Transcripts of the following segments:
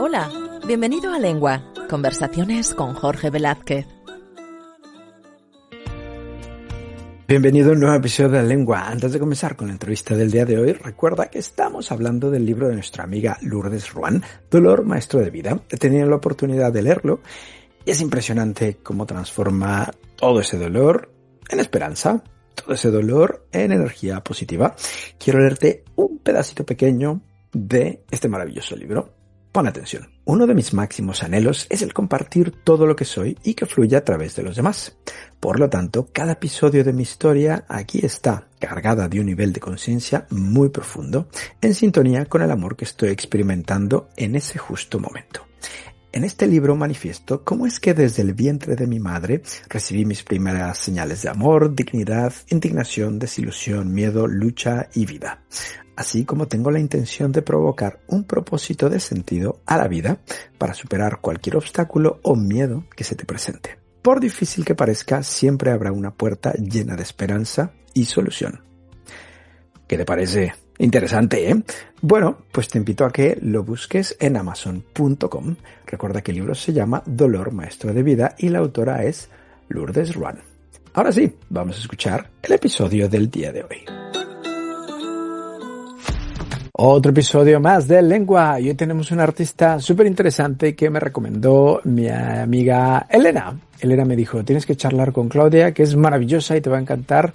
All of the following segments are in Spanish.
Hola, bienvenido a Lengua, conversaciones con Jorge Velázquez. Bienvenido a un nuevo episodio de Lengua. Antes de comenzar con la entrevista del día de hoy, recuerda que estamos hablando del libro de nuestra amiga Lourdes Ruán, Dolor, Maestro de Vida. He tenido la oportunidad de leerlo y es impresionante cómo transforma todo ese dolor en esperanza, todo ese dolor en energía positiva. Quiero leerte un pedacito pequeño de este maravilloso libro. Pon atención. Uno de mis máximos anhelos es el compartir todo lo que soy y que fluya a través de los demás. Por lo tanto, cada episodio de mi historia aquí está cargada de un nivel de conciencia muy profundo, en sintonía con el amor que estoy experimentando en ese justo momento. En este libro manifiesto cómo es que desde el vientre de mi madre recibí mis primeras señales de amor, dignidad, indignación, desilusión, miedo, lucha y vida. Así como tengo la intención de provocar un propósito de sentido a la vida para superar cualquier obstáculo o miedo que se te presente. Por difícil que parezca, siempre habrá una puerta llena de esperanza y solución. ¿Qué te parece? Interesante, ¿eh? Bueno, pues te invito a que lo busques en amazon.com. Recuerda que el libro se llama Dolor, Maestro de Vida y la autora es Lourdes Ruán. Ahora sí, vamos a escuchar el episodio del día de hoy. Otro episodio más de Lengua y hoy tenemos una artista súper interesante que me recomendó mi amiga Elena. Elena me dijo, tienes que charlar con Claudia, que es maravillosa y te va a encantar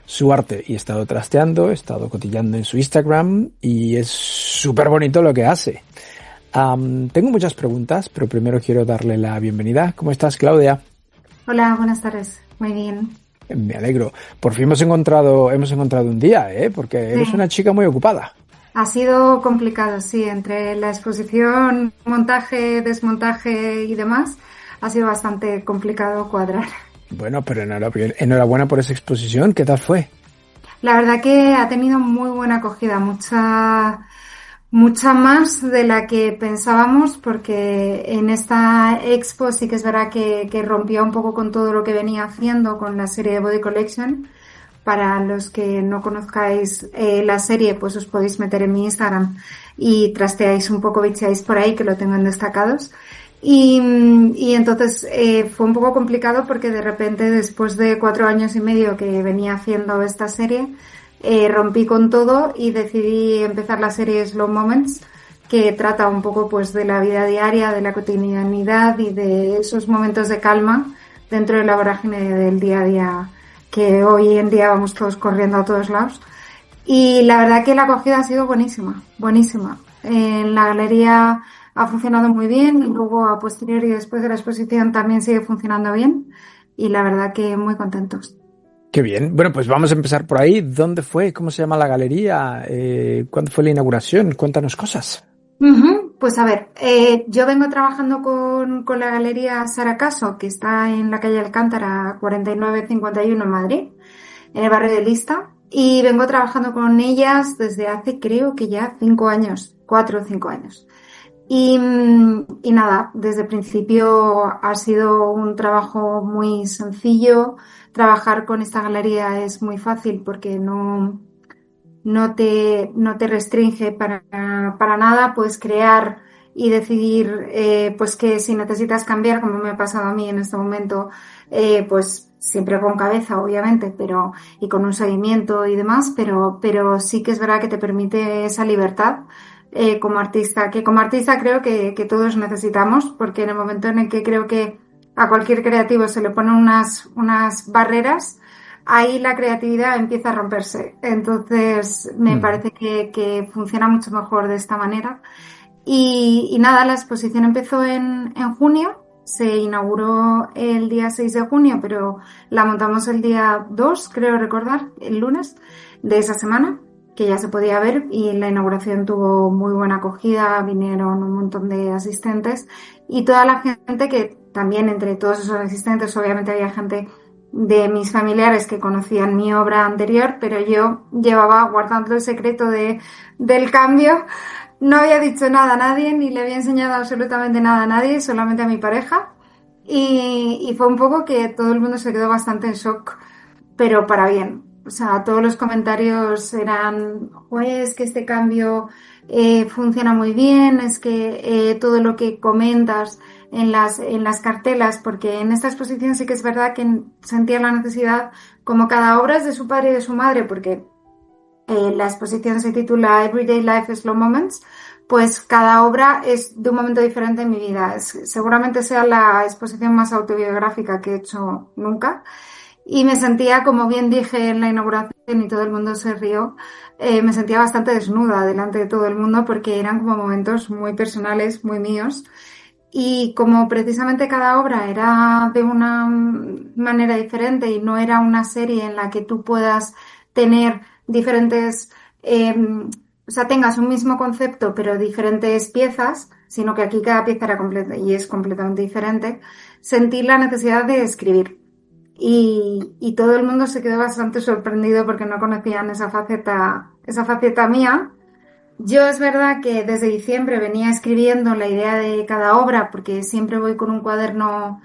su arte. Y he estado trasteando, he estado cotillando en su Instagram y es súper bonito lo que hace. Tengo muchas preguntas, pero primero quiero darle la bienvenida. ¿Cómo estás, Claudia? Hola, buenas tardes. Muy bien. Me alegro. Por fin hemos encontrado un día, porque eres una chica muy ocupada. Ha sido complicado, sí, entre la exposición, montaje, desmontaje y demás, ha sido bastante complicado cuadrar. Bueno, pero enhorabuena por esa exposición, ¿qué tal fue? La verdad que ha tenido muy buena acogida, mucha más de la que pensábamos, porque en esta expo sí que es verdad que rompía un poco con todo lo que venía haciendo con la serie de Body Collection. Para los que no conozcáis la serie, pues os podéis meter en mi Instagram y trasteáis un poco, bicheáis por ahí, que lo tengo en destacados. Y entonces fue un poco complicado porque de repente, después de 4 años y medio que venía haciendo esta serie, rompí con todo y decidí empezar la serie Slow Moments, que trata un poco pues de la vida diaria, de la cotidianidad y de esos momentos de calma dentro de la vorágine del día a día, que hoy en día vamos todos corriendo a todos lados. Y la verdad que la acogida ha sido buenísima, buenísima. En la galería ha funcionado muy bien y luego a posteriori, después de la exposición, también sigue funcionando bien y la verdad que muy contentos. Qué bien. Bueno, pues vamos a empezar por ahí. ¿Dónde fue? ¿Cómo se llama la galería? ¿Cuándo fue la inauguración? Cuéntanos cosas. Pues a ver, yo vengo trabajando con la galería Saracaso, que está en la calle Alcántara 4951 en Madrid, en el barrio de Lista, y vengo trabajando con ellas desde hace creo que ya 5 años, 4 o 5 años. Y nada, desde el principio ha sido un trabajo muy sencillo. Trabajar con esta galería es muy fácil porque no te restringe para nada, puedes crear y decidir pues que si necesitas cambiar, como me ha pasado a mí en este momento, pues siempre con cabeza, obviamente, y con un seguimiento y demás, pero sí que es verdad que te permite esa libertad como artista, que como artista creo que todos necesitamos, porque en el momento en el que creo que a cualquier creativo se le ponen unas barreras, ahí la creatividad empieza a romperse. Entonces me parece que funciona mucho mejor de esta manera. Y nada, la exposición empezó en junio, se inauguró el día 6 de junio, pero la montamos el día 2, creo recordar, el lunes de esa semana, que ya se podía ver, y la inauguración tuvo muy buena acogida, vinieron un montón de asistentes y toda la gente que también, entre todos esos asistentes, obviamente había gente de mis familiares que conocían mi obra anterior, pero yo llevaba guardando el secreto del cambio. No había dicho nada a nadie, ni le había enseñado absolutamente nada a nadie, solamente a mi pareja. Y fue un poco que todo el mundo se quedó bastante en shock, pero para bien. O sea, todos los comentarios eran, pues que este cambio funciona muy bien, es que todo lo que comentas en las cartelas, porque en esta exposición sí que es verdad que sentía la necesidad, como cada obra es de su padre y de su madre, porque la exposición se titula Everyday Life Slow Moments, pues cada obra es de un momento diferente en mi vida. Seguramente sea la exposición más autobiográfica que he hecho nunca. Y me sentía, como bien dije en la inauguración y todo el mundo se rió, me sentía bastante desnuda delante de todo el mundo porque eran como momentos muy personales, muy míos. Y como precisamente cada obra era de una manera diferente y no era una serie en la que tú puedas tener diferentes, o sea, tengas un mismo concepto pero diferentes piezas, sino que aquí cada pieza era completa y es completamente diferente, sentí la necesidad de escribir. Y todo el mundo se quedó bastante sorprendido porque no conocían esa faceta mía. Yo es verdad que desde diciembre venía escribiendo la idea de cada obra porque siempre voy con un cuaderno,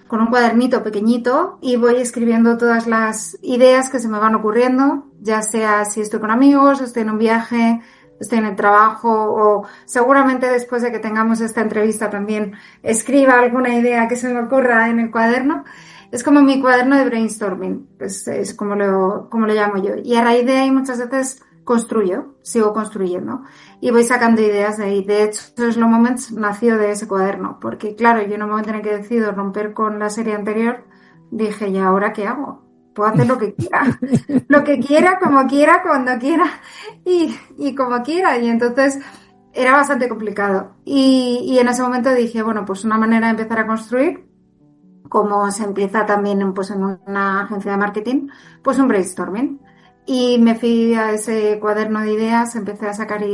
con un cuadernito pequeñito y voy escribiendo todas las ideas que se me van ocurriendo, ya sea si estoy con amigos, estoy en un viaje, estoy en el trabajo o seguramente después de que tengamos esta entrevista también escriba alguna idea que se me ocurra en el cuaderno. Es como mi cuaderno de brainstorming, pues es como lo llamo yo. Y a raíz de ahí muchas veces sigo construyendo y voy sacando ideas de ahí. De hecho, Slow Moments nació de ese cuaderno, porque claro, yo en un momento en el que decido romper con la serie anterior, dije, ¿y ahora qué hago? Puedo hacer lo que quiera, lo que quiera, como quiera, cuando quiera y como quiera. Y entonces era bastante complicado. Y en ese momento dije, bueno, pues una manera de empezar a construir, como se empieza también pues, en una agencia de marketing, pues un brainstorming. Y me fui a ese cuaderno de ideas, empecé a sacar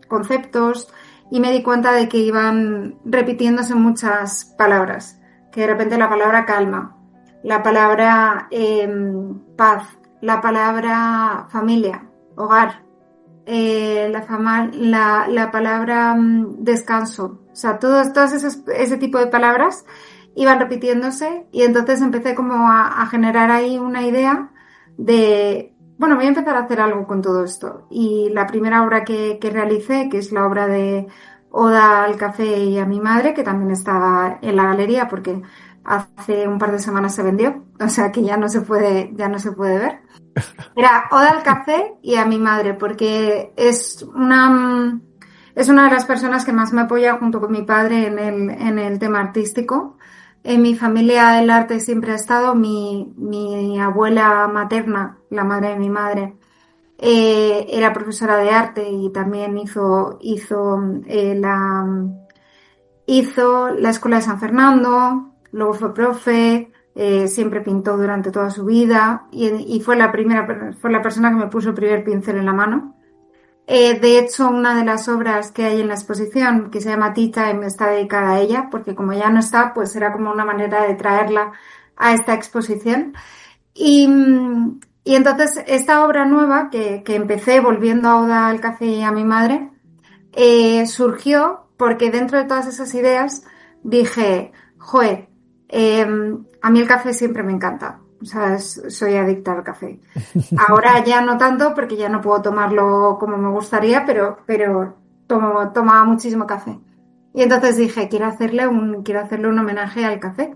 conceptos y me di cuenta de que iban repitiéndose muchas palabras, que de repente la palabra calma, la palabra paz, la palabra familia, hogar, la palabra descanso, o sea, todos ese tipo de palabras iban repitiéndose y entonces empecé como a generar ahí una idea de, bueno, voy a empezar a hacer algo con todo esto. Y la primera obra que realicé, que es la obra de Oda al café y a mi madre, que también estaba en la galería porque hace un par de semanas se vendió, o sea que ya no se puede ver. Era Oda al café y a mi madre, porque es una de las personas que más me apoya junto con mi padre en el tema artístico. En mi familia el arte siempre ha estado. Mi abuela materna, la madre de mi madre, era profesora de arte y también hizo la Escuela de San Fernando, luego fue profe, siempre pintó durante toda su vida y fue la persona que me puso el primer pincel en la mano. De hecho, una de las obras que hay en la exposición, que se llama Tea Time, está dedicada a ella, porque como ya no está, pues era como una manera de traerla a esta exposición. Y, y entonces, esta obra nueva que empecé volviendo a Oda al café y a mi madre, surgió porque dentro de todas esas ideas dije, joder, a mí el café siempre me encanta. O sea, soy adicta al café. Ahora ya no tanto porque ya no puedo tomarlo como me gustaría, pero tomaba muchísimo café. Y entonces dije, quiero hacerle un homenaje al café.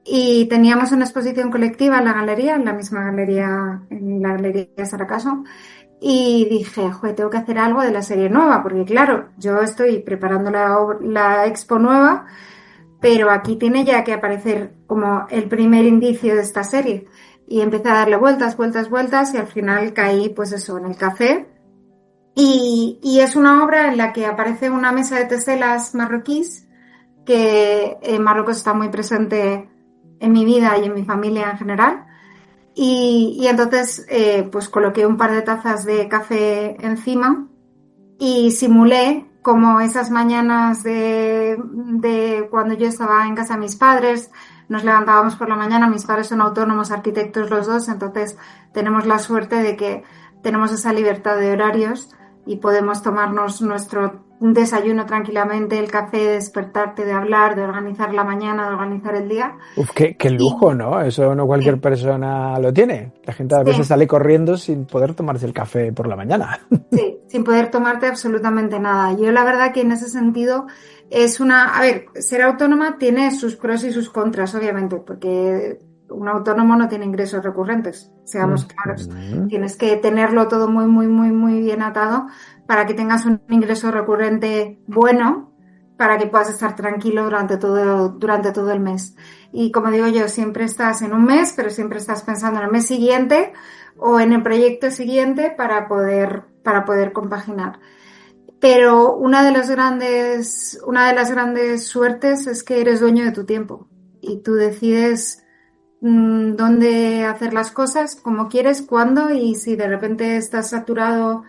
Y teníamos una exposición colectiva en la galería, en la misma galería, en la galería Saracaso. Y dije, joder, tengo que hacer algo de la serie nueva, porque claro, yo estoy preparando la expo nueva, pero aquí tiene ya que aparecer como el primer indicio de esta serie. Y empecé a darle vueltas, vueltas, vueltas y al final caí, pues eso, en el café. Y es una obra en la que aparece una mesa de teselas marroquíes, que en Marruecos está muy presente en mi vida y en mi familia en general. Y entonces pues coloqué un par de tazas de café encima y simulé como esas mañanas de cuando yo estaba en casa de mis padres, nos levantábamos por la mañana, mis padres son autónomos, arquitectos los dos, entonces tenemos la suerte de que tenemos esa libertad de horarios y podemos tomarnos un desayuno tranquilamente, el café, despertarte, de hablar, de organizar la mañana, de organizar el día. Uf, qué lujo, Y ¿no? Eso no cualquier sí, persona lo tiene. La gente a veces sí, sale corriendo sin poder tomarse el café por la mañana. sí, sin poder tomarte absolutamente nada. Yo la verdad que en ese sentido a ver, ser autónoma tiene sus pros y sus contras, obviamente, porque un autónomo no tiene ingresos recurrentes, seamos claros. Ujú. Tienes que tenerlo todo muy, muy, muy, muy bien atado para que tengas un ingreso recurrente bueno, para que puedas estar tranquilo durante todo el mes. Y como digo yo, siempre estás en un mes, pero siempre estás pensando en el mes siguiente o en el proyecto siguiente para poder compaginar. Pero una de las grandes suertes es que eres dueño de tu tiempo y tú decides dónde hacer las cosas, cómo quieres, cuándo, y si de repente estás saturado,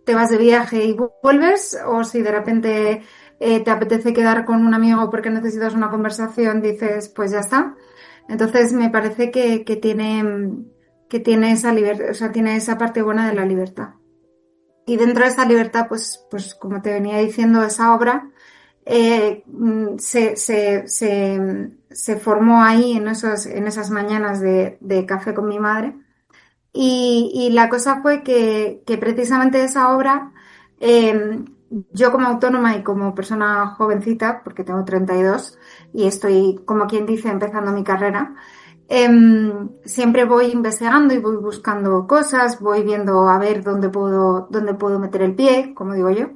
te vas de viaje y vuelves, o si de repente te apetece quedar con un amigo porque necesitas una conversación, dices, pues ya está. Entonces me parece que tiene esa libertad, o sea, tiene esa parte buena de la libertad. Y dentro de esa libertad, pues como te venía diciendo, esa obra se formó ahí en esas mañanas de café con mi madre. Y la cosa fue que precisamente esa obra, eh, yo como autónoma y como persona jovencita, porque tengo 32 y estoy, como quien dice, empezando mi carrera, siempre voy investigando y voy buscando cosas, voy viendo a ver dónde puedo meter el pie, como digo yo.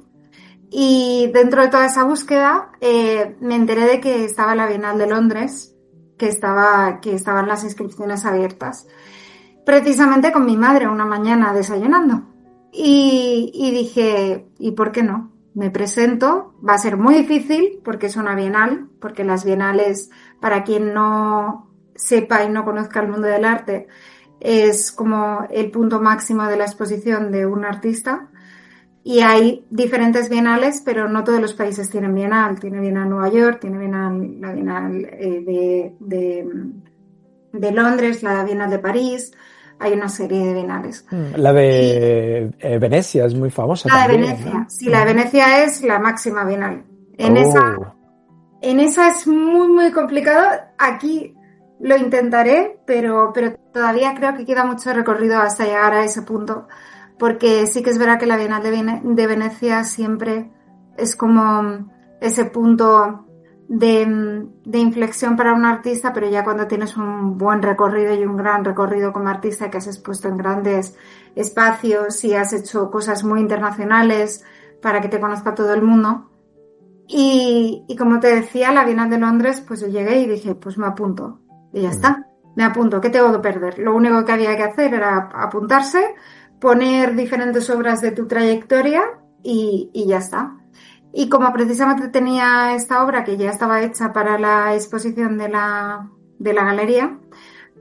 Y dentro de toda esa búsqueda, me enteré de que estaba la Bienal de Londres, que estaban las inscripciones abiertas. Precisamente con mi madre una mañana desayunando. Y dije, ¿y por qué no? Me presento, va a ser muy difícil porque es una bienal, porque las bienales, para quien no sepa y no conozca el mundo del arte, es como el punto máximo de la exposición de un artista. Y hay diferentes bienales, pero no todos los países tienen bienal. Tiene bienal Nueva York, tiene bienal, la bienal de Londres, la bienal de París. Hay una serie de bienales. La Y de Venecia es muy famosa la de también, ¿no? Venecia, sí, la de Venecia es la máxima bienal. En esa, Oh. en esa es muy, muy complicado. Aquí lo intentaré, pero todavía creo que queda mucho recorrido hasta llegar a ese punto, porque sí que es verdad que la Bienal de Venecia siempre es como ese punto de inflexión para un artista, pero ya cuando tienes un buen recorrido y un gran recorrido como artista, que has expuesto en grandes espacios y has hecho cosas muy internacionales para que te conozca todo el mundo. Y como te decía, la Bienal de Londres, pues yo llegué y dije, pues me apunto. Y ya Mm. está, me apunto, ¿qué tengo que perder? Lo único que había que hacer era apuntarse, poner diferentes obras de tu trayectoria y ya está. Y como precisamente tenía esta obra que ya estaba hecha para la exposición de la galería,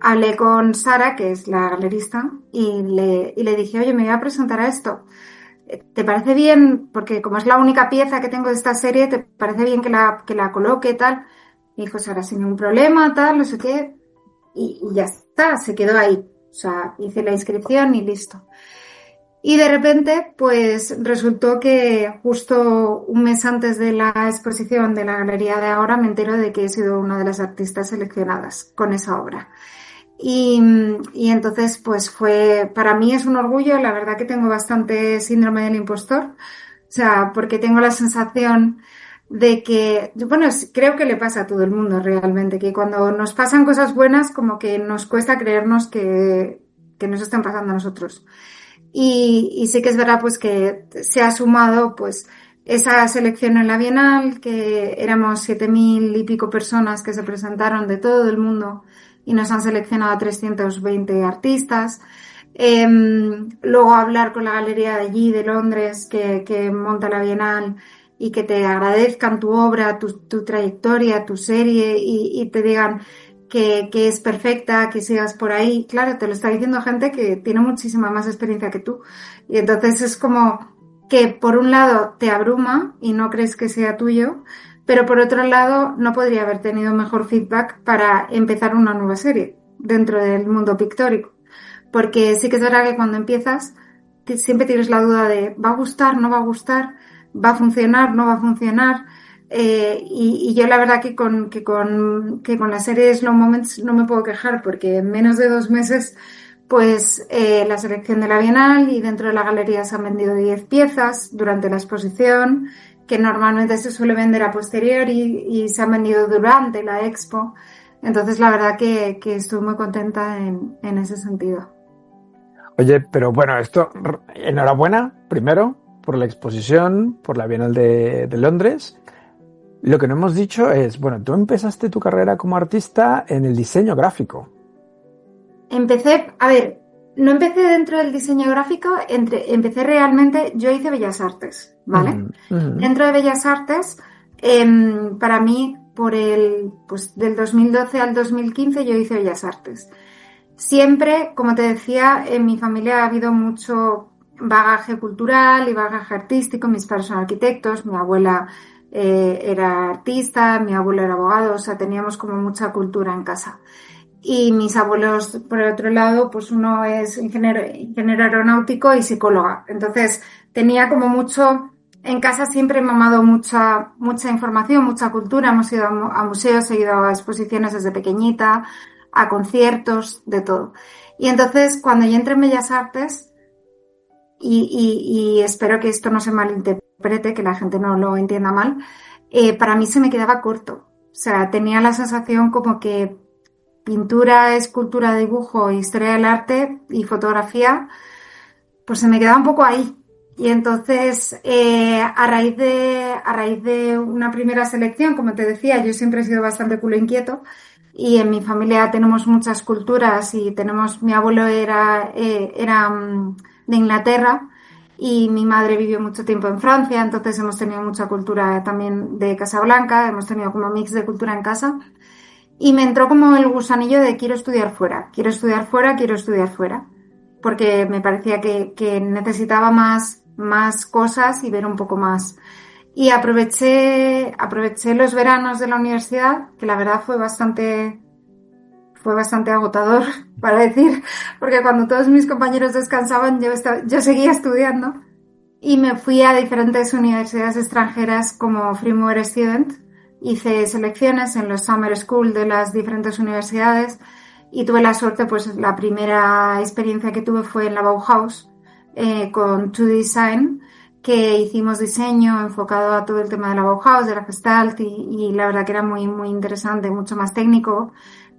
hablé con Sara, que es la galerista, y le dije, oye, me voy a presentar a esto. ¿Te parece bien? Porque como es la única pieza que tengo de esta serie, ¿te parece bien que la coloque tal? Me dijo Sara, sin ningún problema, tal, no sé qué. Y ya está, se quedó ahí. O sea, hice la inscripción y listo. Y de repente, pues resultó que justo un mes antes de la exposición de la galería de ahora me entero de que he sido una de las artistas seleccionadas con esa obra. Y, y entonces, pues para mí es un orgullo, la verdad que tengo bastante síndrome del impostor, o sea, porque tengo la sensación de que, bueno, creo que le pasa a todo el mundo realmente, que cuando nos pasan cosas buenas, como que nos cuesta creernos que nos están pasando a nosotros. Y sí que es verdad pues que se ha sumado pues esa selección en la Bienal, que éramos 7.000 y pico personas que se presentaron de todo el mundo y nos han seleccionado a 320 artistas. Luego hablar con la galería de allí, de Londres, que monta la Bienal y que te agradezcan tu obra, tu trayectoria, tu serie y te digan que es perfecta, que sigas por ahí. Claro, te lo está diciendo gente que tiene muchísima más experiencia que tú. Y entonces es como que por un lado te abruma y no crees que sea tuyo, pero por otro lado no podría haber tenido mejor feedback para empezar una nueva serie dentro del mundo pictórico. Porque sí que es verdad que cuando empiezas siempre tienes la duda de ¿va a gustar, no va a gustar? ¿va a funcionar? ¿No va a funcionar? Y yo la verdad que con la serie Slow Moments no me puedo quejar porque en menos de 2 meses pues la selección de la Bienal y dentro de la galería se han vendido 10 piezas durante la exposición, que normalmente se suele vender a posteriori y se han vendido durante la expo. Entonces la verdad que estoy muy contenta en ese sentido. Oye, pero bueno, enhorabuena primero por la exposición, por la Bienal de Londres. Lo que no hemos dicho es, bueno, tú empezaste tu carrera como artista en el diseño gráfico. No empecé dentro del diseño gráfico, empecé realmente, yo hice Bellas Artes, ¿vale? Dentro de Bellas Artes, para mí, pues del 2012 al 2015 yo hice Bellas Artes. Siempre, como te decía, en mi familia ha habido mucho bagaje cultural y bagaje artístico. Mis padres son arquitectos, mi abuela era artista, mi abuelo era abogado, o sea, teníamos como mucha cultura en casa. Y mis abuelos, por el otro lado, pues uno es ingeniero aeronáutico y psicóloga. Entonces, tenía como mucho, en casa siempre he mamado mucha información, mucha cultura. Hemos ido a museos, he ido a exposiciones desde pequeñita, a conciertos, de todo. Y entonces, cuando yo entré en Bellas Artes, y espero que esto no se malinterprete, que la gente no lo entienda mal, para mí se me quedaba corto. O sea, tenía la sensación como que pintura, escultura, dibujo, historia del arte y fotografía, pues se me quedaba un poco ahí. Y entonces, a raíz de una primera selección, como te decía, yo siempre he sido bastante culo inquieto y en mi familia tenemos muchas culturas y mi abuelo era de Inglaterra y mi madre vivió mucho tiempo en Francia, entonces hemos tenido mucha cultura también de Casablanca, hemos tenido como mix de cultura en casa. Y me entró como el gusanillo de quiero estudiar fuera, porque me parecía que necesitaba más cosas y ver un poco más. Y aproveché los veranos de la universidad, que la verdad fue bastante agotador, para decir, porque cuando todos mis compañeros descansaban, yo seguía estudiando. Y me fui a diferentes universidades extranjeras como Free Mover Student. Hice selecciones en los Summer School de las diferentes universidades y tuve la suerte, pues la primera experiencia que tuve fue en la Bauhaus con 2D Design, que hicimos diseño enfocado a todo el tema de la Bauhaus, de la Gestalt y la verdad que era muy, muy interesante, mucho más técnico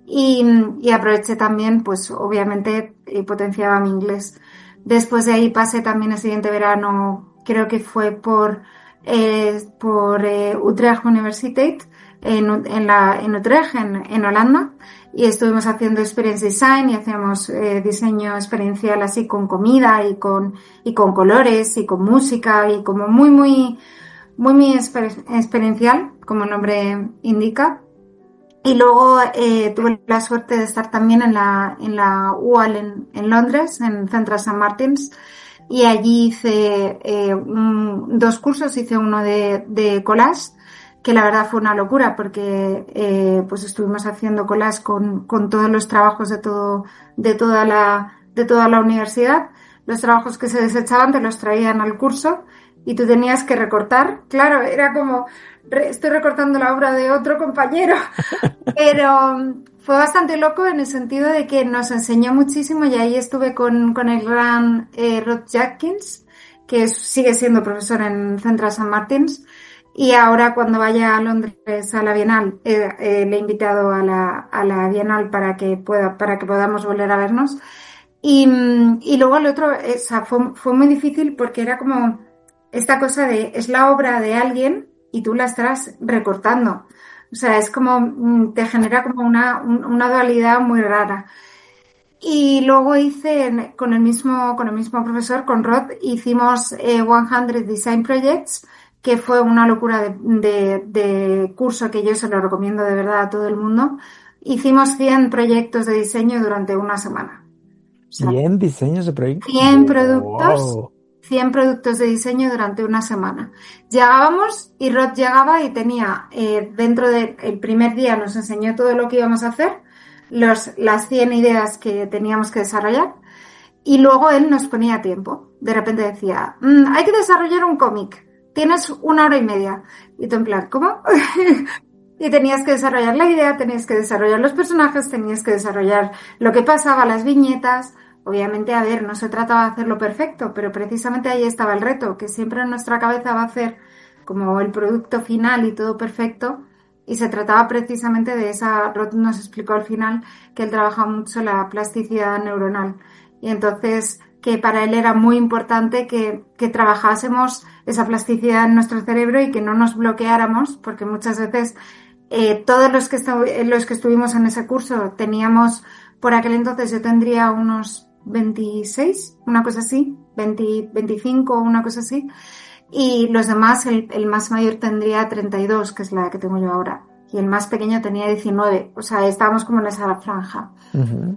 y aproveché también, pues obviamente potenciaba mi inglés. Después de ahí pasé también el siguiente verano, creo que fue por Utrecht Universiteit en Utrecht, en Holanda, y estuvimos haciendo experience design y hacíamos diseño experiencial así con comida y con colores y con música y como muy experiencial, como el nombre indica. Y luego tuve la suerte de estar también en la UAL en Londres, en Central St. Martins, y allí hice 2 cursos, hice uno de collage, que la verdad fue una locura porque pues estuvimos haciendo collage con todos los trabajos de toda la universidad. Los trabajos que se desechaban te los traían al curso y tú tenías que recortar. Claro, era como estoy recortando la obra de otro compañero, pero fue bastante loco en el sentido de que nos enseñó muchísimo y ahí estuve con el gran Rod Jackins, que sigue siendo profesor en Central St. Martins, y ahora cuando vaya a Londres a la Bienal le he invitado a la Bienal para que podamos volver a vernos. Y luego el otro, fue muy difícil porque era como esta cosa es la obra de alguien y tú la estás recortando. O sea, es como, te genera como una dualidad muy rara. Y luego hice, con el mismo profesor, con Rod, hicimos 100 Design Projects, que fue una locura de curso que yo se lo recomiendo de verdad a todo el mundo. Hicimos 100 proyectos de diseño durante una semana. O sea, 100 diseños de proyectos. 100 productos. Wow. 100 productos de diseño durante una semana. Llegábamos y Rod llegaba y tenía, dentro del primer día nos enseñó todo lo que íbamos a hacer, las 100 ideas que teníamos que desarrollar y luego él nos ponía tiempo. De repente decía, hay que desarrollar un cómic, tienes 1 hora y media. Y tú en plan, ¿cómo? Y tenías que desarrollar la idea, tenías que desarrollar los personajes, tenías que desarrollar lo que pasaba, las viñetas. Obviamente, a ver, no se trataba de hacerlo perfecto, pero precisamente ahí estaba el reto, que siempre en nuestra cabeza va a ser como el producto final y todo perfecto. Y se trataba precisamente de esa, Rod nos explicó al final que él trabaja mucho la plasticidad neuronal. Y entonces que para él era muy importante que trabajásemos esa plasticidad en nuestro cerebro y que no nos bloqueáramos, porque muchas veces todos los que estuvimos en ese curso teníamos, por aquel entonces yo tendría unos 26, una cosa así, 20, 25, una cosa así, y los demás, el más mayor tendría 32, que es la que tengo yo ahora, y el más pequeño tenía 19, o sea, estábamos como en esa franja. Ujú.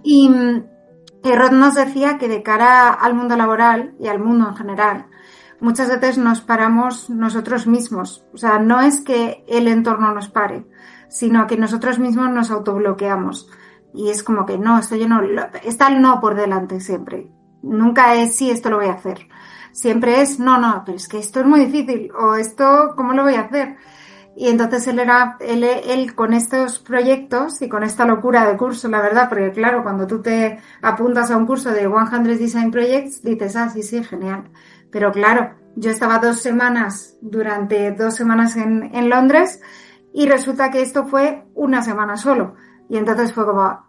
Y Rod nos decía que de cara al mundo laboral y al mundo en general, muchas veces nos paramos nosotros mismos. O sea, no es que el entorno nos pare, sino que nosotros mismos nos autobloqueamos. Y es como que no, esto yo no, está el no por delante siempre. Nunca es sí, esto lo voy a hacer. Siempre es no, no, pero es que esto es muy difícil, o esto, ¿cómo lo voy a hacer? Y entonces él con estos proyectos y con esta locura de curso, la verdad, porque claro, cuando tú te apuntas a un curso de 100 Design Projects, dices, ah, sí, sí, genial. Pero claro, yo estaba durante 2 semanas en Londres, y resulta que esto fue una semana solo. Y entonces fue como,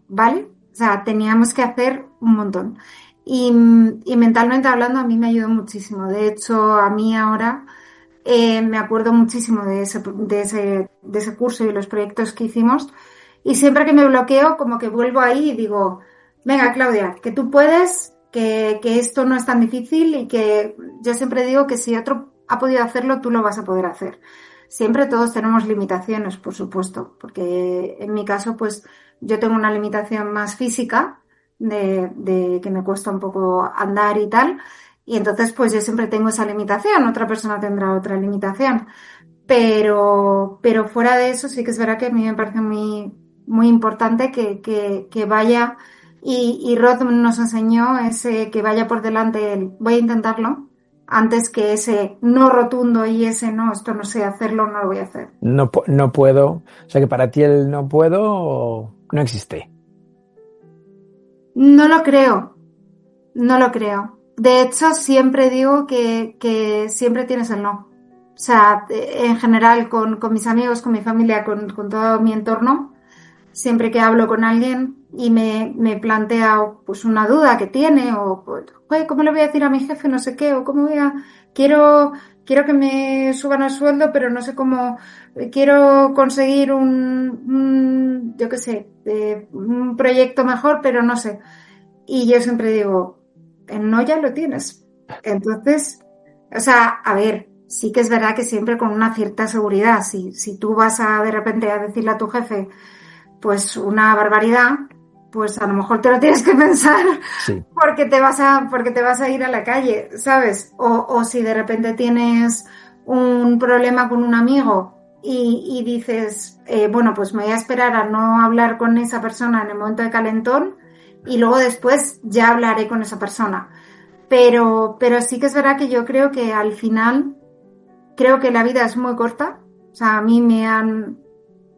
¿vale? O sea, teníamos que hacer un montón. Y mentalmente hablando, a mí me ayudó muchísimo. De hecho, a mí ahora me acuerdo muchísimo de ese curso y los proyectos que hicimos. Y siempre que me bloqueo, como que vuelvo ahí y digo, venga, Claudia, que tú puedes, que esto no es tan difícil, y que yo siempre digo que si otro ha podido hacerlo, tú lo vas a poder hacer. Siempre todos tenemos limitaciones, por supuesto, porque en mi caso, pues yo tengo una limitación más física de que me cuesta un poco andar y tal. Y entonces, pues yo siempre tengo esa limitación, otra persona tendrá otra limitación. Pero fuera de eso, sí que es verdad que a mí me parece muy, muy importante que vaya, y Rod nos enseñó ese que vaya por delante el voy a intentarlo, antes que ese no rotundo y ese no, esto no sé hacerlo, no lo voy a hacer. No, no puedo. O sea que para ti el no puedo no existe. No lo creo, no lo creo. De hecho, siempre digo que siempre tienes el no. O sea, en general, con mis amigos, con mi familia, con todo mi entorno, siempre que hablo con alguien y me plantea pues una duda que tiene, o pues, "Oye, ¿cómo le voy a decir a mi jefe no sé qué? O cómo voy a... Quiero que me suban el sueldo, pero no sé cómo... Quiero conseguir yo qué sé, un proyecto mejor, pero no sé". Y yo siempre digo, el no ya lo tienes. Entonces, o sea, a ver, sí que es verdad que siempre con una cierta seguridad. Si tú vas a de repente a decirle a tu jefe, pues una barbaridad, pues a lo mejor te lo tienes que pensar Sí. porque te vas a ir a la calle, ¿sabes? O si de repente tienes un problema con un amigo y dices, bueno, pues me voy a esperar a no hablar con esa persona en el momento de calentón, y luego después ya hablaré con esa persona. Pero sí que es verdad que yo creo que al final, creo que la vida es muy corta. O sea, a mí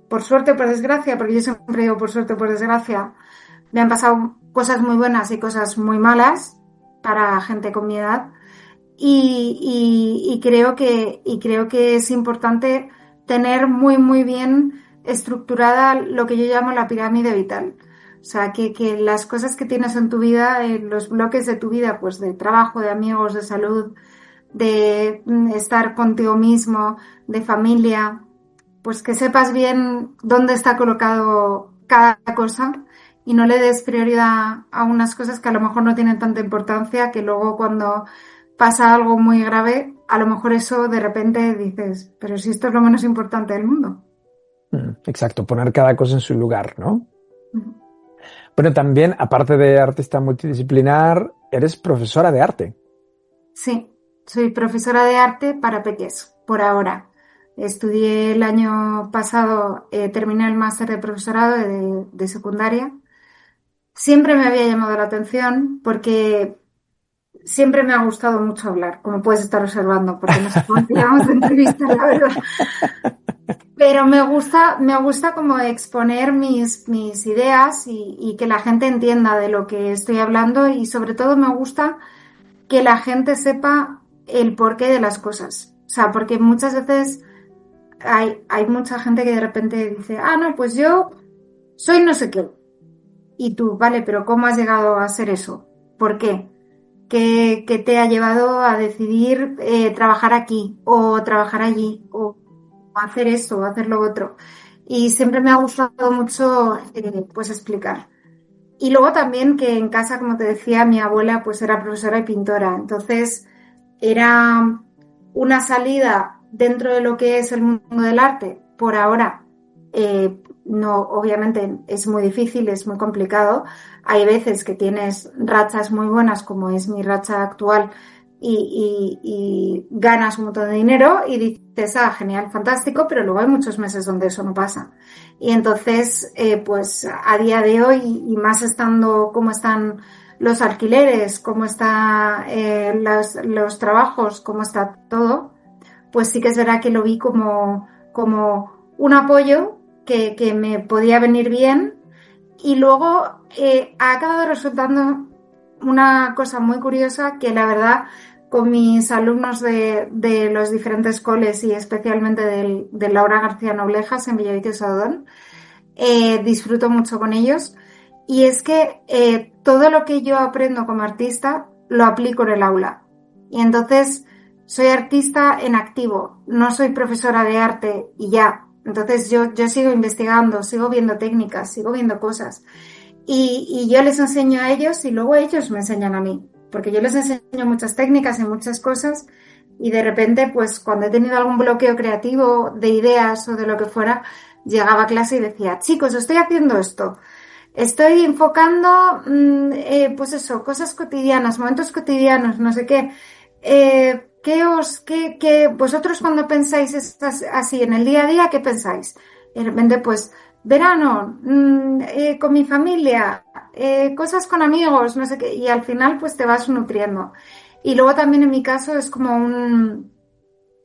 por suerte o por desgracia, porque yo siempre digo por suerte o por desgracia, me han pasado cosas muy buenas y cosas muy malas para gente con mi edad. Y creo que es importante tener muy, muy bien estructurada lo que yo llamo la pirámide vital. O sea, que las cosas que tienes en tu vida, los bloques de tu vida, pues de trabajo, de amigos, de salud, de estar contigo mismo, de familia, pues que sepas bien dónde está colocado cada cosa, y no le des prioridad a unas cosas que a lo mejor no tienen tanta importancia, que luego cuando pasa algo muy grave, a lo mejor eso de repente dices, pero si esto es lo menos importante del mundo. Exacto, poner cada cosa en su lugar, ¿no? Ujú. Bueno, también, aparte de artista multidisciplinar, eres profesora de arte. Sí, soy profesora de arte para peques, por ahora. Estudié el año pasado, terminé el máster de profesorado de secundaria. Siempre me había llamado la atención porque Siempre me ha gustado mucho hablar, como puedes estar observando, porque no sé cuánto llevamos de entrevista, la verdad. Pero me gusta como exponer mis ideas y que la gente entienda de lo que estoy hablando y sobre todo me gusta que la gente sepa el porqué de las cosas. O sea, porque muchas veces hay mucha gente que de repente dice, ah, no, pues yo soy no sé qué. Y tú, vale, pero ¿cómo has llegado a ser eso? ¿Por qué? ¿Qué te ha llevado a decidir trabajar aquí o trabajar allí o hacer esto o hacer lo otro? Y siempre me ha gustado mucho pues explicar. Y luego también que en casa, como te decía, mi abuela pues era profesora y pintora. Entonces era una salida dentro de lo que es el mundo del arte. Por ahora, no, obviamente es muy difícil, es muy complicado. Hay veces que tienes rachas muy buenas, como es mi racha actual, y ganas un montón de dinero y dices, ah, genial, fantástico, pero luego hay muchos meses donde eso no pasa. Y entonces, pues a día de hoy, y más estando como están los alquileres, cómo están los trabajos, cómo está todo, pues sí que es verdad que lo vi como un apoyo que me podía venir bien. Y luego ha acabado resultando una cosa muy curiosa que la verdad con mis alumnos de los diferentes coles y especialmente de Laura García Noblejas en Villavicencio Sadón, disfruto mucho con ellos y es que todo lo que yo aprendo como artista lo aplico en el aula. Y entonces soy artista en activo, no soy profesora de arte y ya. Entonces yo sigo investigando, sigo viendo técnicas, sigo viendo cosas. Y yo les enseño a ellos y luego ellos me enseñan a mí. Porque yo les enseño muchas técnicas y muchas cosas y de repente, pues cuando he tenido algún bloqueo creativo de ideas o de lo que fuera, llegaba a clase y decía, chicos, estoy haciendo esto. Estoy enfocando, pues eso, cosas cotidianas, momentos cotidianos, no sé qué. ¿Qué vosotros cuando pensáis así en el día a día, qué pensáis? Y de repente, pues, verano, con mi familia, cosas con amigos, no sé qué. Y al final, pues te vas nutriendo. Y luego también en mi caso es como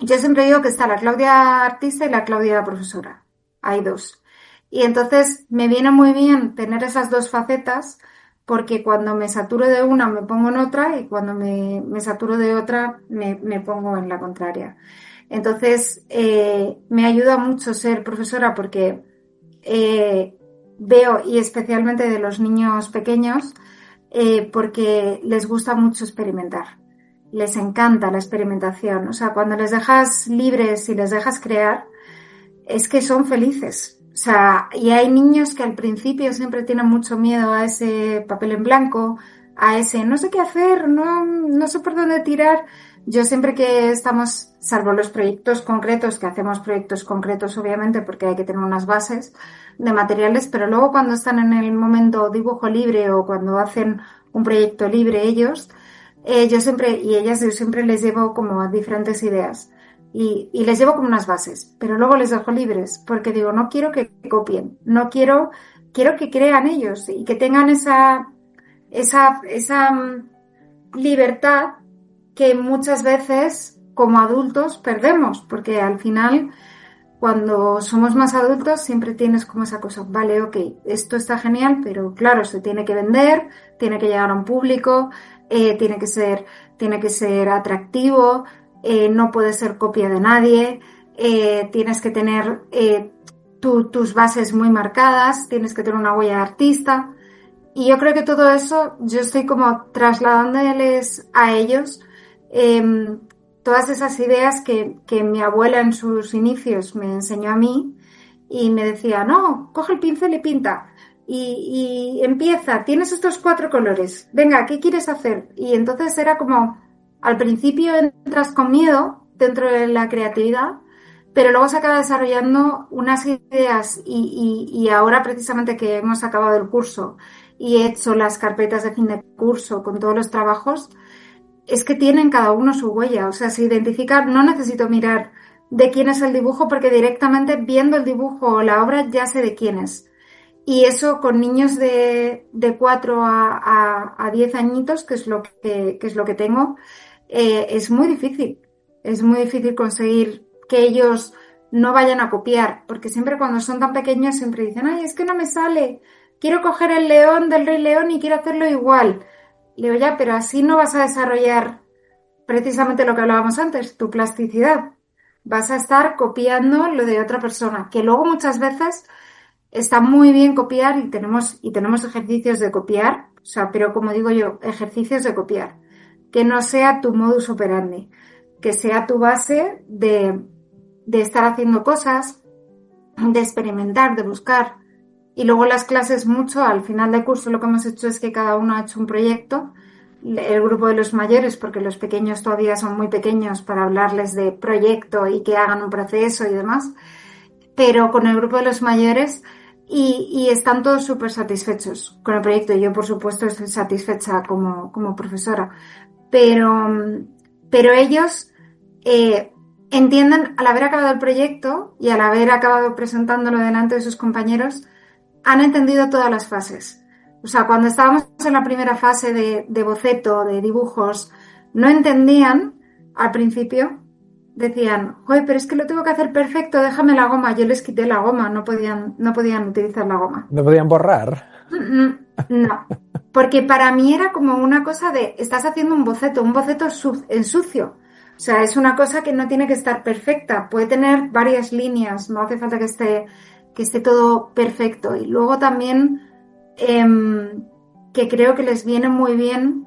yo siempre digo que está la Claudia artista y la Claudia profesora. Hay dos. Y entonces me viene muy bien tener esas dos facetas porque cuando me saturo de una me pongo en otra y cuando me saturo de otra me pongo en la contraria. Entonces me ayuda mucho ser profesora porque veo, y especialmente de los niños pequeños, porque les gusta mucho experimentar. Les encanta la experimentación. O sea, cuando les dejas libres y les dejas crear, es que son felices. O sea, y hay niños que al principio siempre tienen mucho miedo a ese papel en blanco, a ese no sé qué hacer, no sé por dónde tirar. Yo siempre que estamos, salvo los proyectos concretos, que hacemos proyectos concretos obviamente porque hay que tener unas bases de materiales, pero luego cuando están en el momento dibujo libre o cuando hacen un proyecto libre ellos, yo siempre les llevo como diferentes ideas y les llevo como unas bases, pero luego les dejo libres porque digo, no quiero que copien, quiero que crean ellos y que tengan esa libertad que muchas veces como adultos perdemos, porque al final cuando somos más adultos siempre tienes como esa cosa, vale, ok, esto está genial, pero claro, se tiene que vender, tiene que llegar a un público, tiene que ser atractivo, no puede ser copia de nadie, tienes que tener tus bases muy marcadas, tienes que tener una huella de artista. Y yo creo que todo eso yo estoy como trasladándoles a ellos todas esas ideas que mi abuela en sus inicios me enseñó a mí y me decía, no, coge el pincel y pinta. Y empieza, tienes estos 4 colores, venga, ¿qué quieres hacer? Y entonces era como, al principio entras con miedo dentro de la creatividad, pero luego se acaba desarrollando unas ideas y ahora precisamente que hemos acabado el curso y he hecho las carpetas de fin de curso con todos los trabajos, es que tienen cada uno su huella, o sea, se identifican, no necesito mirar de quién es el dibujo porque directamente viendo el dibujo o la obra ya sé de quién es. Y eso con niños de 4 a 10 añitos, que es lo que tengo, es muy difícil. Es muy difícil conseguir que ellos no vayan a copiar, porque siempre cuando son tan pequeños siempre dicen, ay, es que no me sale, quiero coger el león del Rey León y quiero hacerlo igual. Le digo, ya, pero así no vas a desarrollar precisamente lo que hablábamos antes, tu plasticidad. Vas a estar copiando lo de otra persona, que luego muchas veces está muy bien copiar y tenemos ejercicios de copiar, o sea, pero como digo yo, ejercicios de copiar, que no sea tu modus operandi, que sea tu base de estar haciendo cosas, de experimentar, de buscar. Y luego las clases mucho, al final del curso lo que hemos hecho es que cada uno ha hecho un proyecto, el grupo de los mayores, porque los pequeños todavía son muy pequeños para hablarles de proyecto y que hagan un proceso y demás, pero con el grupo de los mayores y están todos súper satisfechos con el proyecto. Yo, por supuesto, estoy satisfecha como profesora, pero ellos entienden, al haber acabado el proyecto y al haber acabado presentándolo delante de sus compañeros, han entendido todas las fases. O sea, cuando estábamos en la primera fase de boceto, de dibujos, no entendían al principio, decían, joder, pero es que lo tengo que hacer perfecto, déjame la goma. Yo les quité la goma, no podían utilizar la goma. ¿No podían borrar? No, porque para mí era como una cosa de, estás haciendo un boceto en sucio. O sea, es una cosa que no tiene que estar perfecta, puede tener varias líneas, no hace falta que esté todo perfecto. Y luego también que creo que les viene muy bien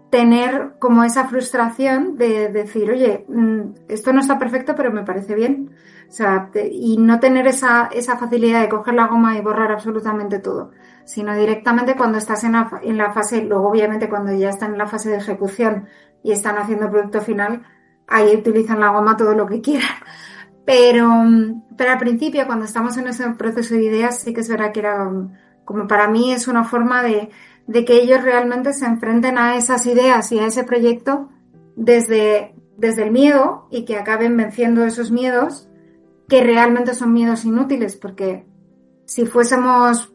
tener como esa frustración de decir, oye, esto no está perfecto, pero me parece bien. O sea, y no tener esa facilidad de coger la goma y borrar absolutamente todo, sino directamente cuando estás en la fase, luego obviamente cuando ya están en la fase de ejecución y están haciendo el producto final, ahí utilizan la goma todo lo que quieran. Pero al principio, cuando estamos en ese proceso de ideas, sí que es verdad que era como para mí es una forma de que ellos realmente se enfrenten a esas ideas y a ese proyecto desde el miedo y que acaben venciendo esos miedos que realmente son miedos inútiles, porque si fuésemos